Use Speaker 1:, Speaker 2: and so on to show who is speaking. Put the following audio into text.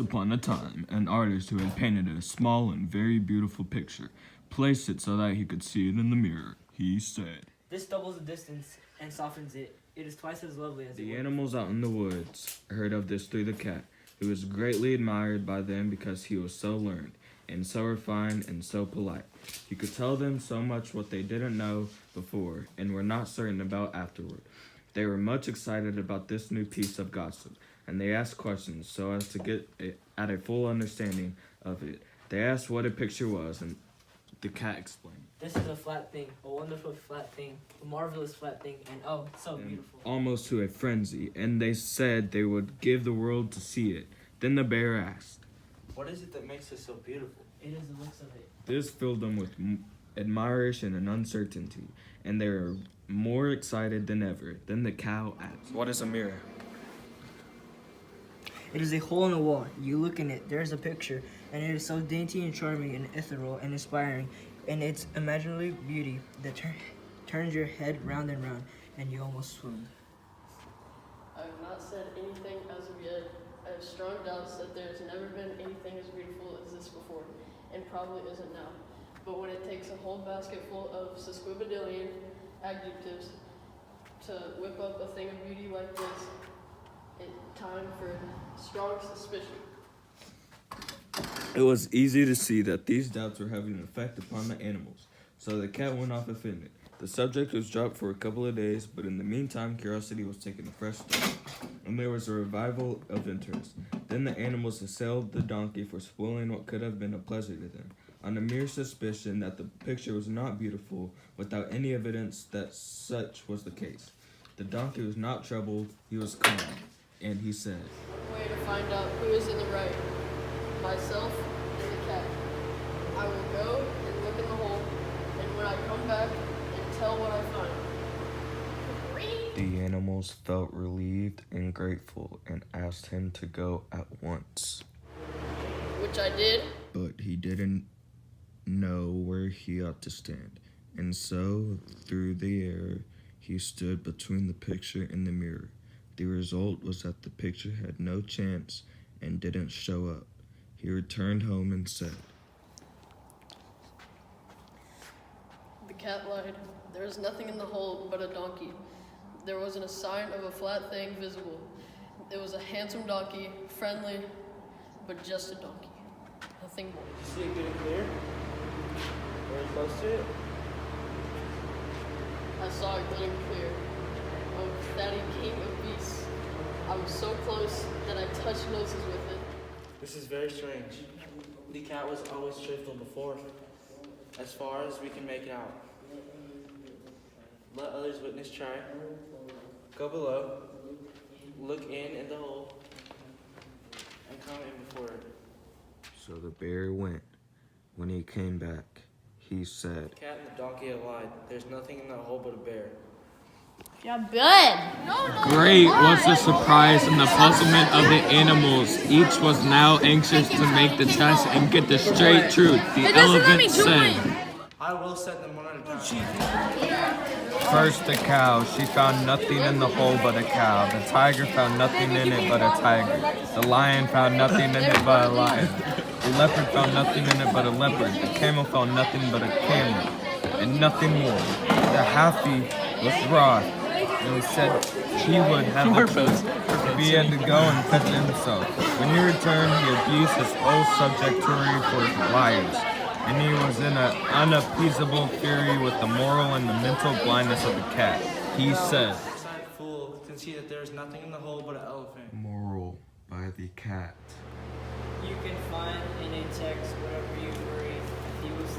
Speaker 1: Upon a time, an artist who had painted a small and very beautiful picture placed it so that he could see it in the mirror. He said,
Speaker 2: "This doubles the distance and softens it. It is twice as lovely as
Speaker 1: The
Speaker 2: it
Speaker 1: animals out in the woods heard of this through the cat, who was greatly admired by them because he was so learned, and so refined, and so polite. He could tell them so much what they didn't know before, and were not certain about afterward. They were much excited about this new piece of gossip, and they asked questions so as to get at a full understanding of it. They asked what a picture was, and the cat explained.
Speaker 2: This is a flat thing, a wonderful flat thing, a marvelous flat thing, and oh, so beautiful."
Speaker 1: Almost to a frenzy, and they said they would give the world to see it. Then the bear asked,
Speaker 3: "What is it that makes it so beautiful?"
Speaker 2: It is the looks of it.
Speaker 1: This filled them with admiration and uncertainty, and they were more excited than ever. Then the cow asked, What is a mirror?
Speaker 2: It is a hole in the wall. You look in it, there is a picture, and it is so dainty and charming and ethereal and inspiring in its imaginary beauty that turns your head round and round, and you almost swoon.
Speaker 4: I have not said anything as of yet. I have strong doubts that there has never been anything as beautiful as this before, and probably isn't now. But when it takes a whole basket full of sesquipedalian adjectives to whip up a thing of beauty like this, it's time for strong suspicion.
Speaker 1: It was easy to see that these doubts were having an effect upon the animals, so the cat went off offended. The subject was dropped for a couple of days, but in the meantime, curiosity was taking a fresh start, and there was a revival of interest. Then the animals assailed the donkey for spoiling what could have been a pleasure to them, on a mere suspicion that the picture was not beautiful, without any evidence that such was the case. The donkey was not troubled, he was calm, and he said,
Speaker 4: Way to find out who is in the right, myself and the cat. I will go and look in the hole, and when I come back and tell what I find.
Speaker 1: The animals felt relieved and grateful and asked him to go at once.
Speaker 4: Which I did.
Speaker 1: But he didn't know where he ought to stand, and so, through the air, he stood between the picture and the mirror. The result was that the picture had no chance and didn't show up. He returned home and said,
Speaker 4: The cat lied. There is nothing in the hole but a donkey. There wasn't a sign of a flat thing visible. It was a handsome donkey, friendly, but just a donkey. Nothing more.
Speaker 3: You see it good and clear? Very close to it?
Speaker 4: I saw it good and clear. Oh, fatty king of beasts. I was so close that I touched noses with it.
Speaker 3: This is very strange. The cat was always truthful before, as far as we can make it out. Let others witness try. Go below, look in the hole, and come in before it.
Speaker 1: So the bear went. When he came back, he said,
Speaker 3: The cat and the donkey have lied. There's nothing in that hole but a bear.
Speaker 4: You're good.
Speaker 5: Great was the surprise and the puzzlement of the animals. Each was now anxious to make the test and get the straight truth. The elephant said,
Speaker 3: I will set them one at a time.
Speaker 5: First the cow. She found nothing in the hole but a cow. The tiger found nothing in it but a tiger. The lion found nothing in it but a lion. The leopard found nothing in it but a leopard. The camel found nothing but a camel, and nothing more. The halfie was wroth, and he said he would have the truth, if he had to go and fetch it himself. When he returned, he abused his old subjectory for his liars, and he was in an unappeasable fury with the moral and the mental blindness of the cat. He said,
Speaker 3: Silent fool can see that there is nothing in the hole but an elephant.
Speaker 1: Moral by the cat.
Speaker 2: You can find in a text whatever you agree. He was